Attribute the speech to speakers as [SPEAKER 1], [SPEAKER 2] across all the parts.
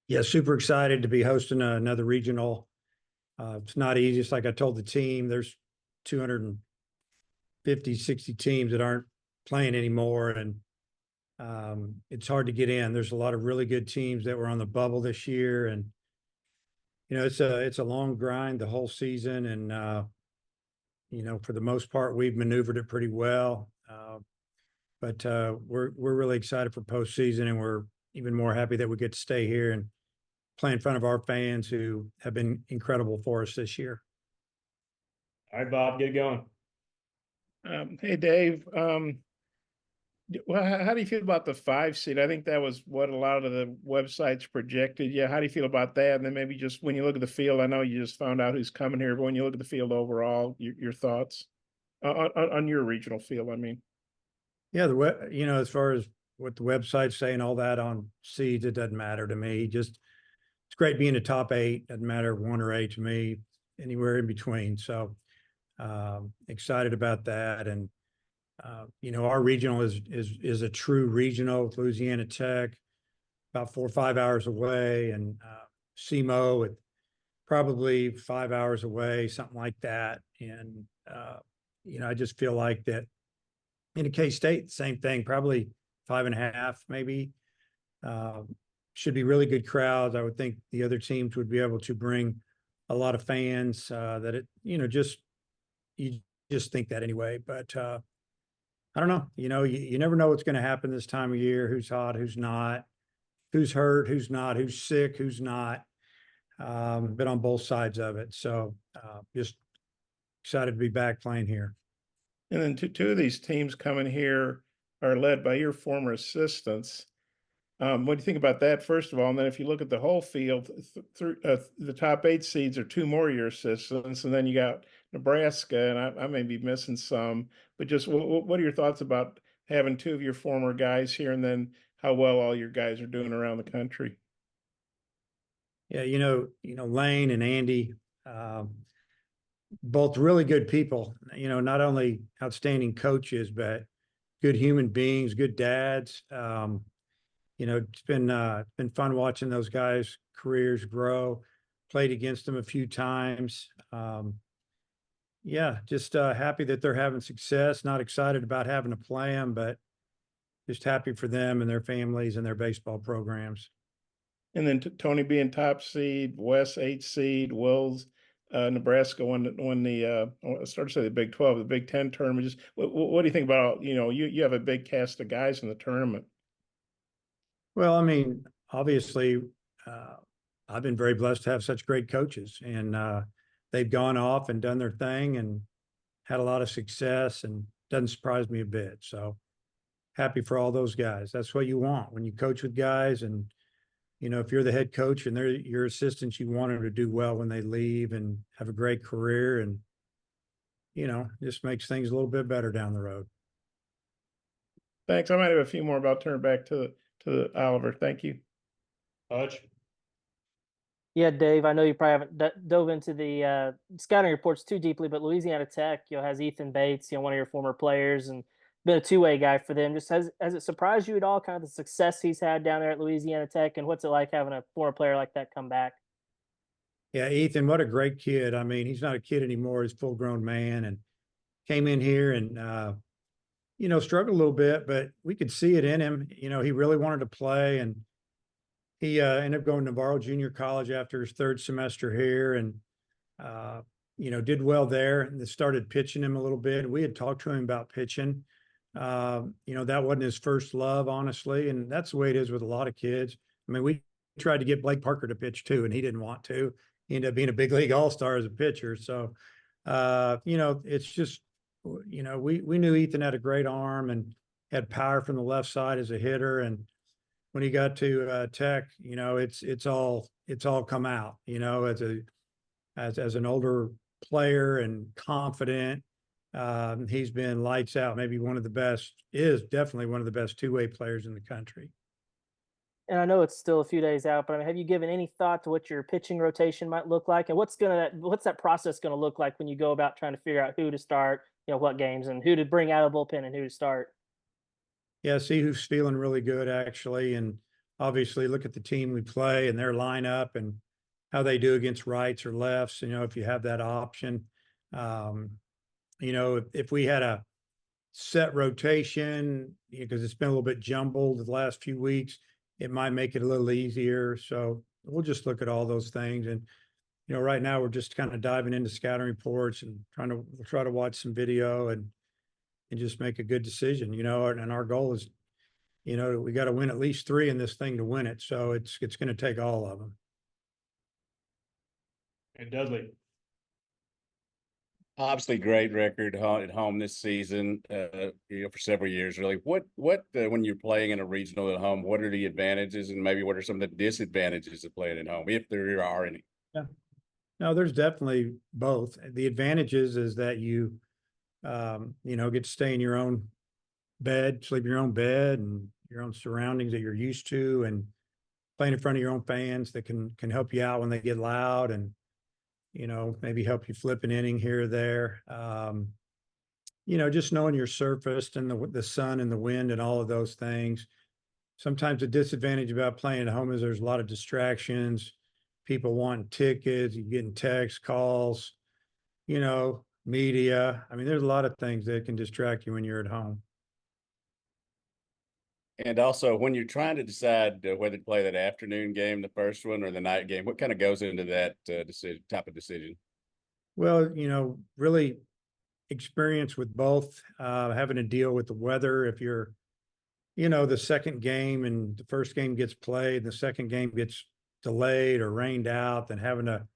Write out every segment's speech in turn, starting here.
[SPEAKER 1] Yeah, super excited to be hosting another regional. It's not easy. It's like I told the team, there's 250, 60 teams that aren't playing anymore. And it's hard to get in. There's a lot of really good teams that were on the bubble this year. And, it's a long grind the whole season. And, for the most part, we've maneuvered it pretty well. But we're really excited for postseason, and we're even more happy that we get to stay here and play in front of our fans who have been incredible for us this year.
[SPEAKER 2] All right, Bob, get it going.
[SPEAKER 3] Hey, Dave. Well, how do you feel about the 5 seed? I think that was what a lot of the websites projected. Yeah, how do you feel about that? And then maybe just when you look at the field, I know you just found out who's coming here, but when you look at the field overall, your thoughts on your regional field, I mean.
[SPEAKER 1] Yeah, as far as what the website's saying, all that on seeds, it doesn't matter to me. Just it's great being a top 8. Doesn't matter 1 or 8 to me, anywhere in between. So excited about that. And our regional is a true regional with Louisiana Tech, about 4 or 5 hours away, and SEMO at probably 5 hours away, something like that. And I just feel like that in K-State, same thing, probably 5.5, maybe. Should be really good crowds. I would think the other teams would be able to bring a lot of fans. You just think that anyway. But I don't know. You never know what's going to happen this time of year. Who's hot? Who's not? Who's hurt? Who's not? Who's sick? Who's not? Been on both sides of it. So just excited to be back playing here.
[SPEAKER 3] And then two of these teams coming here are led by your former assistants. What do you think about that, first of all? And then if you look at the whole field, the top 8 seeds are 2 more of your assistants, and then you got Nebraska, and I may be missing some, but just what are your thoughts about having 2 of your former guys here, and then how well all your guys are doing around the country?
[SPEAKER 1] Yeah, Lane and Andy, both really good people. Not only outstanding coaches, but good human beings, good dads. It's been fun watching those guys' careers grow. Played against them a few times. Just happy that they're having success. Not excited about having to play them, but just happy for them and their families and their baseball programs.
[SPEAKER 3] And then Tony being top seed, Wes 8 seed, Wills, Nebraska won the I started to say the Big 12, the Big 10 tournament. Just what do you think about, you have a big cast of guys in the tournament?
[SPEAKER 1] Well, I mean, obviously, I've been very blessed to have such great coaches, and they've gone off and done their thing and had a lot of success, and doesn't surprise me a bit. So happy for all those guys. That's what you want when you coach with guys. And, if you're the head coach and they're your assistants, you want them to do well when they leave and have a great career, and, just makes things a little bit better down the road.
[SPEAKER 3] Thanks. I might have a few more, but I'll turn it back to Oliver. Thank you.
[SPEAKER 2] Hutch.
[SPEAKER 4] Yeah, Dave, I know you probably haven't dove into the scouting reports too deeply, but Louisiana Tech, has Ethan Bates, one of your former players, and been a two-way guy for them. Just has it surprised you at all, kind of the success he's had down there at Louisiana Tech, and what's it like having a former player like that come back?
[SPEAKER 1] Yeah, Ethan, what a great kid. I mean, he's not a kid anymore. He's a full-grown man, and came in here and, struggled a little bit, but we could see it in him. He really wanted to play, and he ended up going to Navarro Junior College after his 3rd semester here, and, did well there, and started pitching him a little bit. We had talked to him about pitching. That wasn't his first love, honestly, and that's the way it is with a lot of kids. I mean, we tried to get Blake Parker to pitch too, and he didn't want to. He ended up being a big league all-star as a pitcher. So, it's just, we knew Ethan had a great arm and had power from the left side as a hitter. And when he got to Tech, it's all come out, as an older player and confident. He's been lights out, maybe is definitely one of the best two-way players in the country.
[SPEAKER 4] And I know it's still a few days out, but have you given any thought to what your pitching rotation might look like, and what's that process going to look like when you go about trying to figure out who to start, what games, and who to bring out of the bullpen and who to start?
[SPEAKER 1] Yeah, see who's feeling really good, actually, and obviously look at the team we play and their lineup and how they do against rights or lefts, if you have that option. If we had a set rotation, because it's been a little bit jumbled the last few weeks, it might make it a little easier. So we'll just look at all those things. And, right now we're just kind of diving into scouting reports and try to watch some video and just make a good decision, and our goal is, we got to win at least 3 in this thing to win it. So it's going to take all of them.
[SPEAKER 2] And Dudley.
[SPEAKER 5] Obviously, great record at home this season, for several years, really. What when you're playing in a regional at home, what are the advantages and maybe what are some of the disadvantages of playing at home, if there are any?
[SPEAKER 1] Yeah, no, there's definitely both. The advantages is that you, get to stay in your own bed, sleep in your own bed and your own surroundings that you're used to, and playing in front of your own fans that can help you out when they get loud and, maybe help you flip an inning here or there. Just knowing your surface and the sun and the wind and all of those things. Sometimes the disadvantage about playing at home is there's a lot of distractions, people wanting tickets, you getting texts, calls, media. I mean, there's a lot of things that can distract you when you're at home.
[SPEAKER 5] And also, when you're trying to decide whether to play that afternoon game, the first one, or the night game, what kind of goes into that type of decision?
[SPEAKER 1] Well, really experience with both, having to deal with the weather. If you're, the second game and the first game gets played and the second game gets delayed or rained out, then having to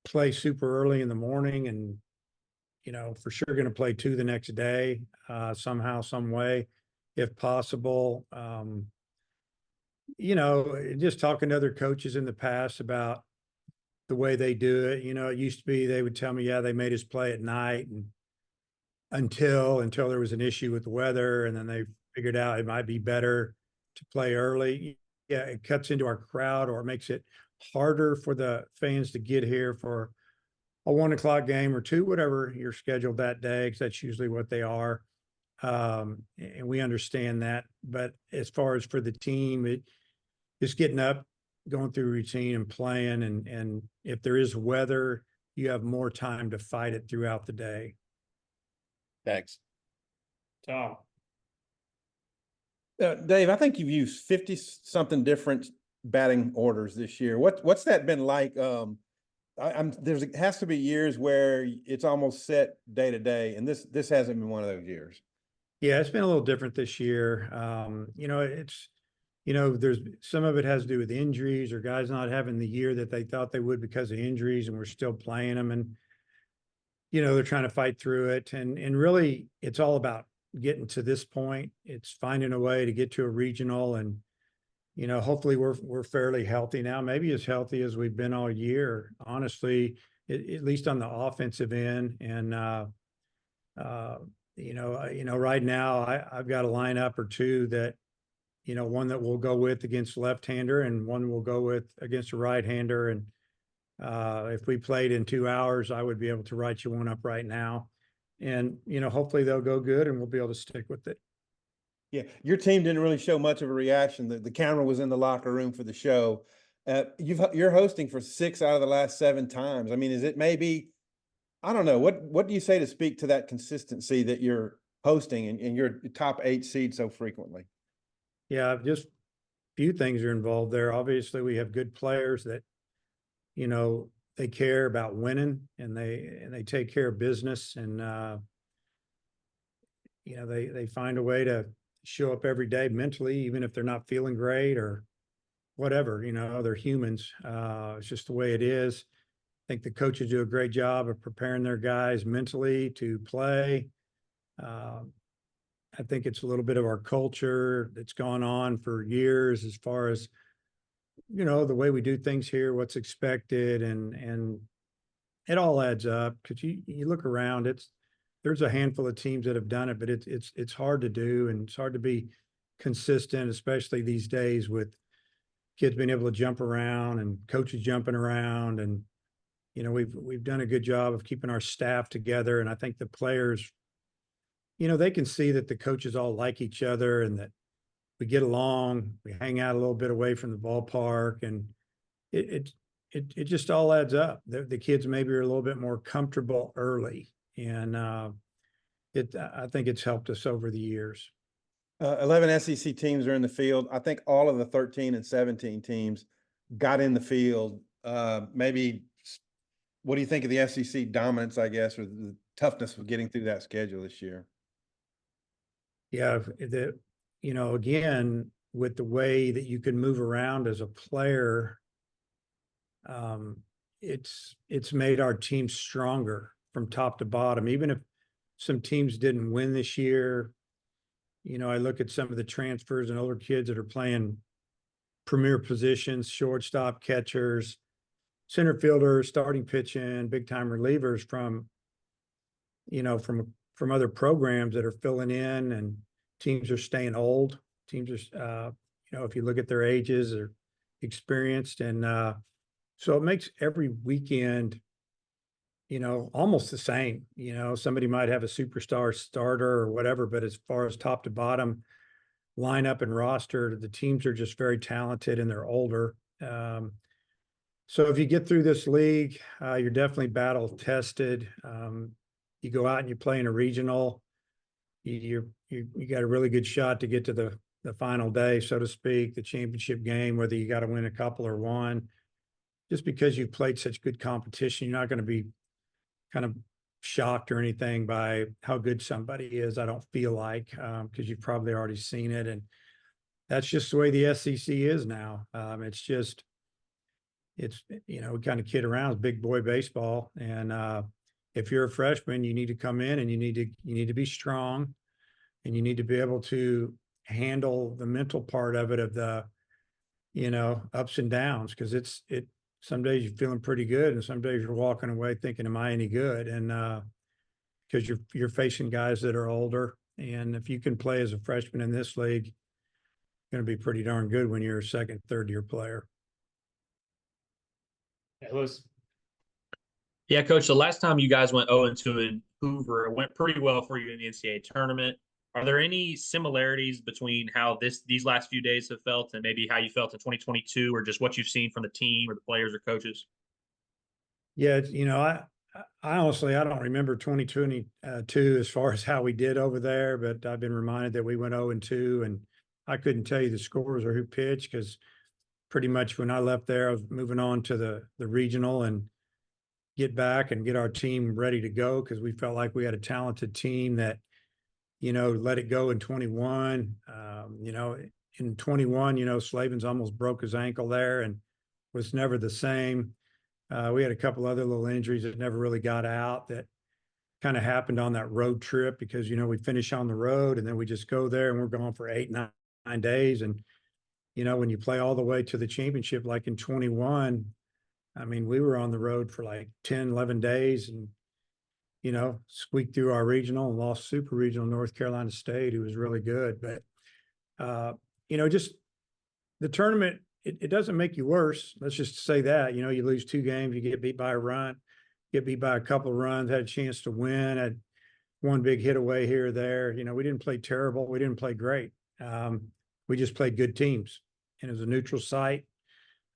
[SPEAKER 1] play super early in the morning and, for sure going to play 2 the next day, somehow, some way, if possible. Just talking to other coaches in the past about the way they do it. It used to be they would tell me, yeah, they made us play at night and until there was an issue with the weather, and then they figured out it might be better to play early. Yeah, it cuts into our crowd or makes it harder for the fans to get here for a 1 o'clock game or 2, whatever you're scheduled that day, because that's usually what they are. And we understand that. But as far as for the team, just getting up, going through routine and playing. And if there is weather, you have more time to fight it throughout the day.
[SPEAKER 5] Thanks.
[SPEAKER 2] Tom.
[SPEAKER 6] Dave, I think you've used 50 something different batting orders this year. What's that been like? It has to be years where it's almost set day to day, and this hasn't been one of those years.
[SPEAKER 1] Yeah, it's been a little different this year. There's some of it has to do with injuries or guys not having the year that they thought they would because of injuries, and we're still playing them, and they're trying to fight through it. And really, it's all about getting to this point. It's finding a way to get to a regional, and hopefully we're fairly healthy now, maybe as healthy as we've been all year, honestly, at least on the offensive end. And right now I've got a lineup or 2 that, one that we'll go with against left-hander and one we'll go with against a right-hander. And if we played in 2 hours, I would be able to write you one up right now. And, hopefully they'll go good and we'll be able to stick with it.
[SPEAKER 6] Yeah, your team didn't really show much of a reaction. The camera was in the locker room for the show. You're hosting for 6 out of the last 7 times. I mean, is it maybe, I don't know, what do you say to speak to that consistency that you're hosting and you're top 8 seed so frequently?
[SPEAKER 1] Yeah, just a few things are involved there. Obviously, we have good players that, they care about winning and they take care of business, and they find a way to show up every day mentally, even if they're not feeling great or whatever. They're humans. It's just the way it is. I think the coaches do a great job of preparing their guys mentally to play. I think it's a little bit of our culture that's gone on for years, as far as, the way we do things here, what's expected, and it all adds up. Because you look around, there's a handful of teams that have done it, but it's hard to do, and it's hard to be consistent, especially these days with kids being able to jump around and coaches jumping around. And we've done a good job of keeping our staff together, and I think the players, they can see that the coaches all like each other and that we get along, we hang out a little bit away from the ballpark, and it just all adds up. The kids maybe are a little bit more comfortable early, and I think it's helped us over the years.
[SPEAKER 6] 11 SEC teams are in the field. I think all of the 13 and 17 teams got in the field. Maybe what do you think of the SEC dominance, I guess, or the toughness of getting through that schedule this year?
[SPEAKER 1] Yeah, again, with the way that you can move around as a player, it's made our team stronger from top to bottom. Even if some teams didn't win this year, I look at some of the transfers and older kids that are playing premier positions, shortstop, catchers, center fielders, starting pitching, big time relievers from other programs that are filling in, and teams are staying old. Teams are, if you look at their ages, they're experienced. And so it makes every weekend, almost the same. Somebody might have a superstar starter or whatever, but as far as top to bottom lineup and roster, the teams are just very talented and they're older. So if you get through this league, you're definitely battle tested. You go out and you play in a regional, you got a really good shot to get to the final day, so to speak, the championship game, whether you got to win a couple or one. Just because you've played such good competition, you're not going to be kind of shocked or anything by how good somebody is. I don't feel like, because you've probably already seen it. And that's just the way the SEC is now. We kind of kid around with big boy baseball. And if you're a freshman, you need to come in and you need to be strong, and you need to be able to handle the mental part of it, of the, ups and downs. Cause some days you're feeling pretty good, and some days you're walking away thinking, am I any good? And cause you're facing guys that are older. And if you can play as a freshman in this league, you're going to be pretty darn good when you're a second, third year player.
[SPEAKER 2] Yeah, Lewis.
[SPEAKER 7] Yeah, Coach, the last time you guys went 0-2 in Hoover, it went pretty well for you in the NCAA tournament. Are there any similarities between how these last few days have felt and maybe how you felt in 2022, or just what you've seen from the team or the players or coaches?
[SPEAKER 1] Yeah, I honestly, I don't remember 2022 as far as how we did over there, but I've been reminded that we went 0-2, and I couldn't tell you the scores or who pitched, because pretty much when I left there, I was moving on to the regional and get back and get our team ready to go, because we felt like we had a talented team that, let it go in 21. In 21, Slavens almost broke his ankle there and was never the same. We had a couple other little injuries that never really got out, that kind of happened on that road trip, because, we finish on the road and then we just go there and we're gone for 8-9 days. And, when you play all the way to the championship, like in 21, I mean, we were on the road for like 10, 11 days and, squeaked through our regional and lost super regional North Carolina State, who was really good. But, just the tournament, it doesn't make you worse. Let's just say that, you lose 2 games, you get beat by a run, get beat by a couple of runs, had a chance to win, had one big hit away here or there. We didn't play terrible. We didn't play great. We just played good teams, and it was a neutral site.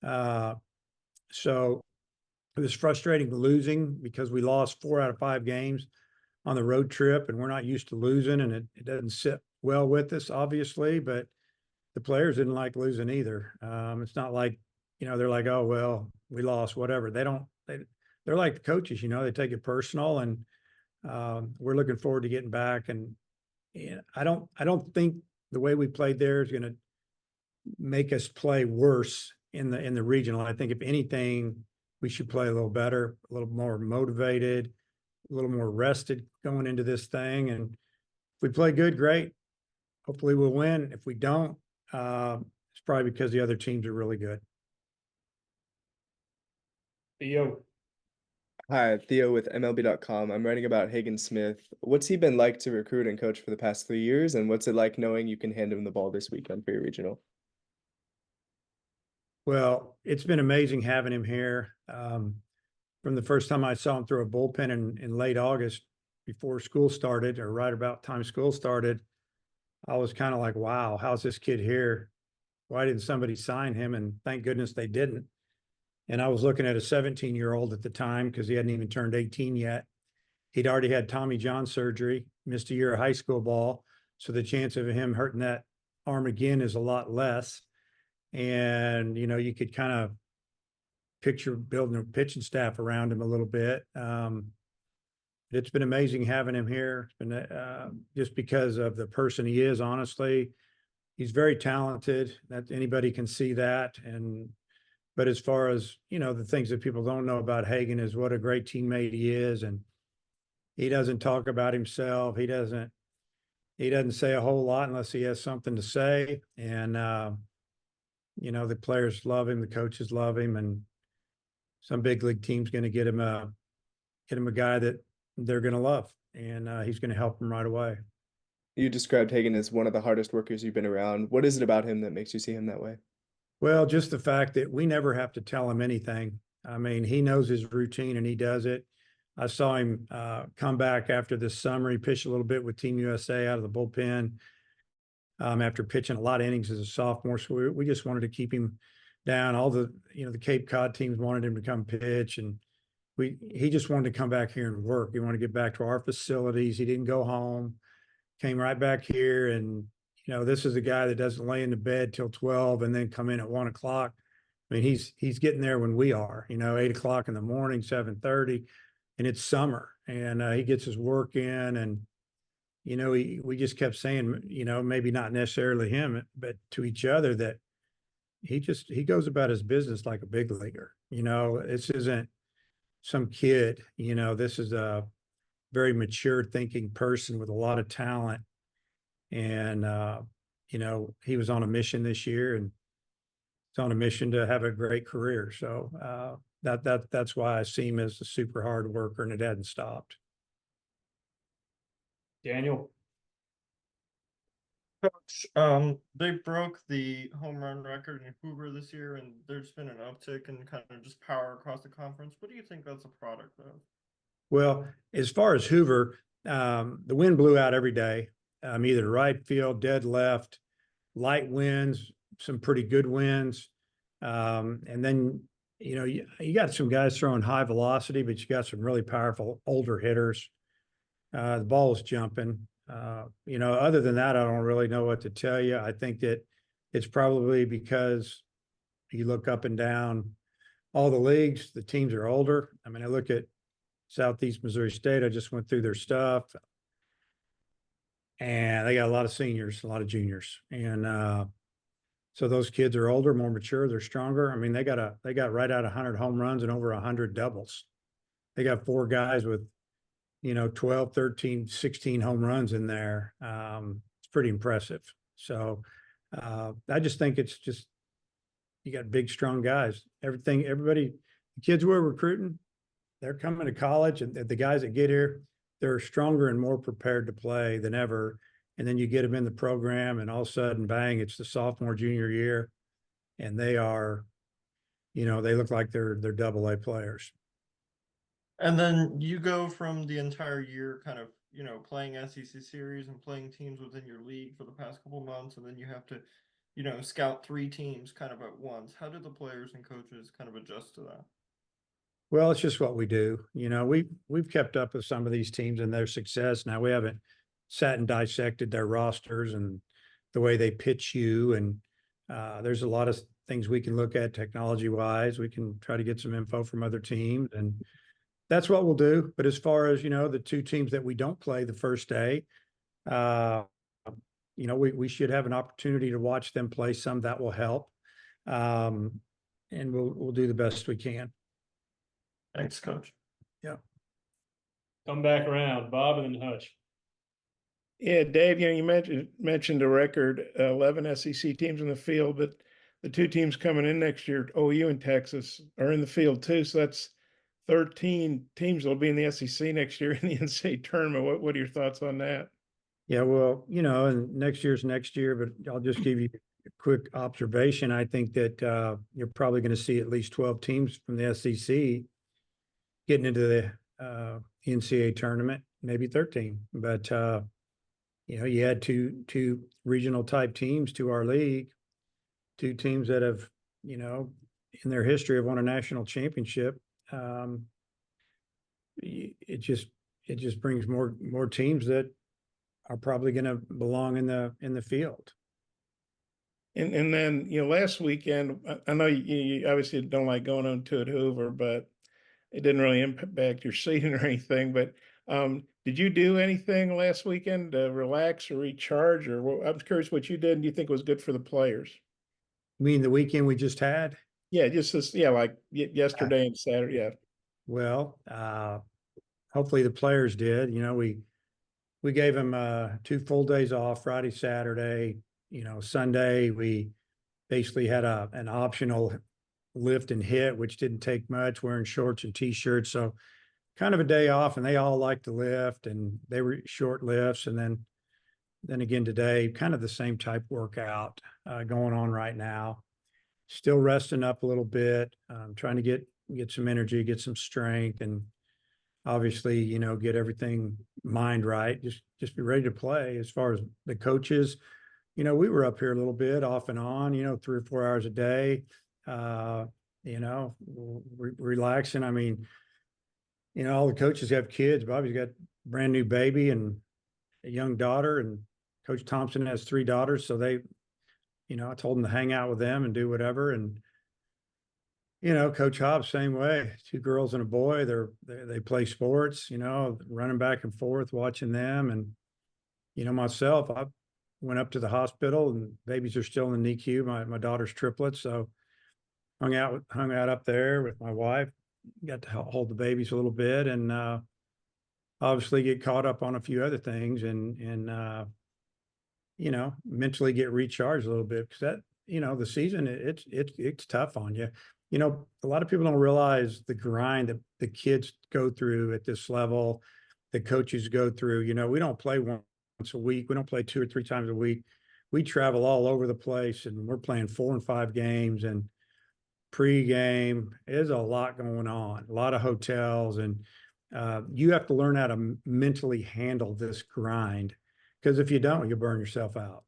[SPEAKER 1] So it was frustrating losing, because we lost 4 out of 5 games on the road trip, and we're not used to losing, and it doesn't sit well with us, obviously, but the players didn't like losing either. It's not like, they're like, oh, well, we lost, whatever. They're like the coaches, they take it personal, and we're looking forward to getting back. And I don't think the way we played there is going to make us play worse in the regional. I think if anything, we should play a little better, a little more motivated, a little more rested going into this thing. And if we play good, great. Hopefully we'll win. If we don't, it's probably because the other teams are really good.
[SPEAKER 2] Theo.
[SPEAKER 8] Hi, Theo with MLB.com. I'm writing about Hagen Smith. What's he been like to recruit and coach for the past 3 years, and what's it like knowing you can hand him the ball this weekend for your regional?
[SPEAKER 1] Well, it's been amazing having him here. From the first time I saw him throw a bullpen in late August before school started, or right about time school started, I was kind of like, wow, how's this kid here? Why didn't somebody sign him? And thank goodness they didn't. And I was looking at a 17-year-old at the time because he hadn't even turned 18 yet. He'd already had Tommy John surgery, missed a year of high school ball. So the chance of him hurting that arm again is a lot less. And, you know, you could kind of picture building a pitching staff around him a little bit. It's been amazing having him here. It's been just because of the person he is, honestly. He's very talented. That anybody can see that. But as far as, you know, the things that people don't know about Hagan is what a great teammate he is. And he doesn't talk about himself. He doesn't say a whole lot unless he has something to say. And, you know, the players love him, the coaches love him, and some big league team's going to get him a guy that they're going to love. And he's going to help them right away.
[SPEAKER 8] You described Hagan as one of the hardest workers you've been around. What is it about him that makes you see him that way?
[SPEAKER 1] Well, just the fact that we never have to tell him anything. I mean, he knows his routine and he does it. I saw him come back after this summer. He pitched a little bit with Team USA out of the bullpen after pitching a lot of innings as a sophomore. So we just wanted to keep him down. All the, you know, the Cape Cod teams wanted him to come pitch, and he just wanted to come back here and work. He wanted to get back to our facilities. He didn't go home, came right back here. And, you know, this is a guy that doesn't lay in the bed till 12 and then come in at 1 o'clock. I mean, he's getting there when we are, you know, 8 o'clock in the morning, 7:30, and it's summer, and he gets his work in. And, you know, we just kept saying, you know, maybe not necessarily him, but to each other, that he goes about his business like a big leaguer. You know, this isn't some kid, you know, this is a very mature thinking person with a lot of talent. And, you know, he was on a mission this year, and he's on a mission to have a great career. So that's why I see him as a super hard worker, and it hadn't stopped.
[SPEAKER 2] Daniel.
[SPEAKER 9] Coach, they broke the home run record in Hoover this year, and there's been an uptick in kind of just power across the conference. What do you think that's a product of?
[SPEAKER 1] Well, as far as Hoover, the wind blew out every day, either right field, dead left, light winds, some pretty good winds. And then, you know, you got some guys throwing high velocity, but you got some really powerful older hitters. The ball was jumping. You know, other than that, I don't really know what to tell you. I think that it's probably because you look up and down all the leagues, the teams are older. I mean, I look at Southeast Missouri State. I just went through their stuff, and they got a lot of seniors, a lot of juniors. And so those kids are older, more mature, they're stronger. I mean, they got right at 100 home runs and over 100 doubles. They got 4 guys with, you know, 12, 13, 16 home runs in there. It's pretty impressive. So I just think it's just, you got big, strong guys. Everybody, the kids we're recruiting, they're coming to college, and the guys that get here, they're stronger and more prepared to play than ever. And then you get them in the program, and all of a sudden, bang, it's the sophomore, junior year, and they are, you know, they look like they're AA players.
[SPEAKER 9] And then you go from the entire year kind of, you know, playing SEC series and playing teams within your league for the past couple months, and then you have to, you know, scout 3 teams kind of at once. How do the players and coaches kind of adjust to that?
[SPEAKER 1] Well, it's just what we do. You know, we've kept up with some of these teams and their success. Now, we haven't sat and dissected their rosters and the way they pitch you. And there's a lot of things we can look at technology wise. We can try to get some info from other teams, and that's what we'll do. But as far as, you know, the 2 teams that we don't play the first day, you know, we should have an opportunity to watch them play some. That will help. And we'll do the best we can.
[SPEAKER 9] Thanks, Coach.
[SPEAKER 2] Come back around, Bob and then Hutch.
[SPEAKER 3] Yeah, Dave, you know, you mentioned a record 11 SEC teams in the field, but the 2 teams coming in next year, OU and Texas, are in the field too. So that's 13 teams that'll be in the SEC next year in the NCAA tournament. What are your thoughts on that?
[SPEAKER 1] Yeah, well, you know, and next year's next year, but I'll just give you a quick observation. I think that you're probably going to see at least 12 teams from the SEC getting into the NCAA tournament, maybe 13. But you had two regional type teams to our league, two teams that have, in their history have won a national championship. It just brings more teams that are probably going to belong in the field.
[SPEAKER 3] And then, last weekend, I know you obviously don't like going on to at Hoover, but it didn't really impact your seating or anything. But did you do anything last weekend to relax or recharge? Or I'm curious what you did and do you think was good for the players?
[SPEAKER 1] You mean the weekend we just had?
[SPEAKER 3] Yeah, just this, like yesterday and Saturday. Yeah.
[SPEAKER 1] Well, hopefully the players did. We gave them 2 full days off, Friday, Saturday. Sunday we basically had an optional lift and hit, which didn't take much, wearing shorts and t-shirts. So kind of a day off, and they all liked to lift, and they were short lifts. And then again today, kind of the same type workout going on right now. Still resting up a little bit, trying to get some energy, get some strength, and obviously, get everything mind right. Just be ready to play. As far as the coaches, we were up here a little bit off and on, 3 or 4 hours a day, relaxing. I mean, all the coaches have kids. Bobby's got a brand new baby and a young daughter, and Coach Thompson has 3 daughters. So they, I told them to hang out with them and do whatever. And, Coach Hobbs, same way, 2 girls and a boy. They play sports, running back and forth, watching them. And, myself, I went up to the hospital, and babies are still in the NICU. My daughter's triplets. So hung out up there with my wife, got to hold the babies a little bit, and obviously get caught up on a few other things, and mentally get recharged a little bit, because that, the season, it's tough on you. A lot of people don't realize the grind that the kids go through at this level, the coaches go through. We don't play once a week. We don't play 2 or 3 times a week. We travel all over the place, and we're playing 4 and 5 games, and pregame. There's a lot going on, a lot of hotels, and you have to learn how to mentally handle this grind, because if you don't, you burn yourself out.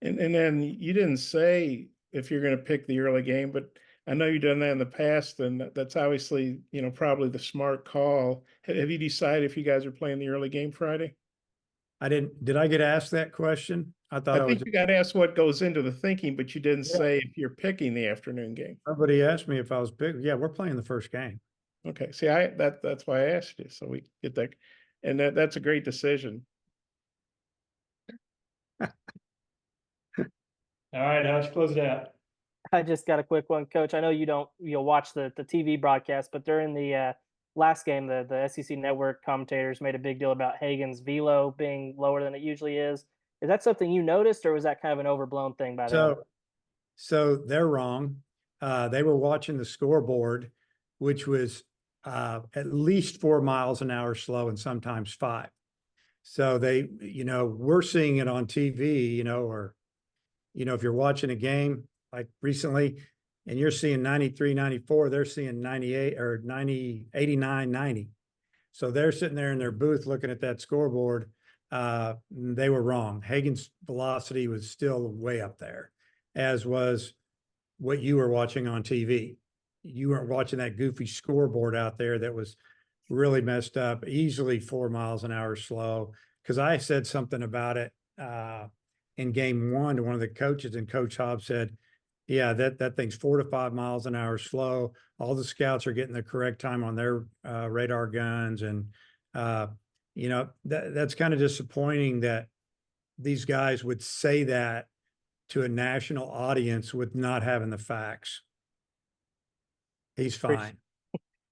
[SPEAKER 3] And then you didn't say if you're going to pick the early game, but I know you've done that in the past, and that's obviously, probably the smart call. Have you decided if you guys are playing the early game Friday?
[SPEAKER 1] Did I get asked that question? I thought
[SPEAKER 3] I think you got asked what goes into the thinking, but you didn't say if you're picking the afternoon game.
[SPEAKER 1] Nobody asked me if I was big. Yeah, we're playing the first game.
[SPEAKER 3] Okay. See, that's why I asked you. So we get that. And that's a great decision.
[SPEAKER 2] All right, Hutch, close it out.
[SPEAKER 4] I just got a quick one, Coach. I know you'll watch the TV broadcast, but during the last game, the SEC network commentators made a big deal about Hagen's velo being lower than it usually is. Is that something you noticed, or was that kind of an overblown thing by them?
[SPEAKER 1] So they're wrong. They were watching the scoreboard, which was at least 4 miles an hour slow, and sometimes 5. So they, we're seeing it on TV, or, if you're watching a game like recently and you're seeing 93, 94, they're seeing 98 or 90, 89, 90. So they're sitting there in their booth looking at that scoreboard. They were wrong. Hagen's velocity was still way up there, as was what you were watching on TV. You weren't watching that goofy scoreboard out there that was really messed up, easily 4 miles an hour slow. Because I said something about it in game 1 to one of the coaches, and Coach Hobbs said, yeah, that thing's 4 to 5 miles an hour slow. All the scouts are getting the correct time on their radar guns. And, that's kind of disappointing that these guys would say that to a national audience with not having the facts. He's fine.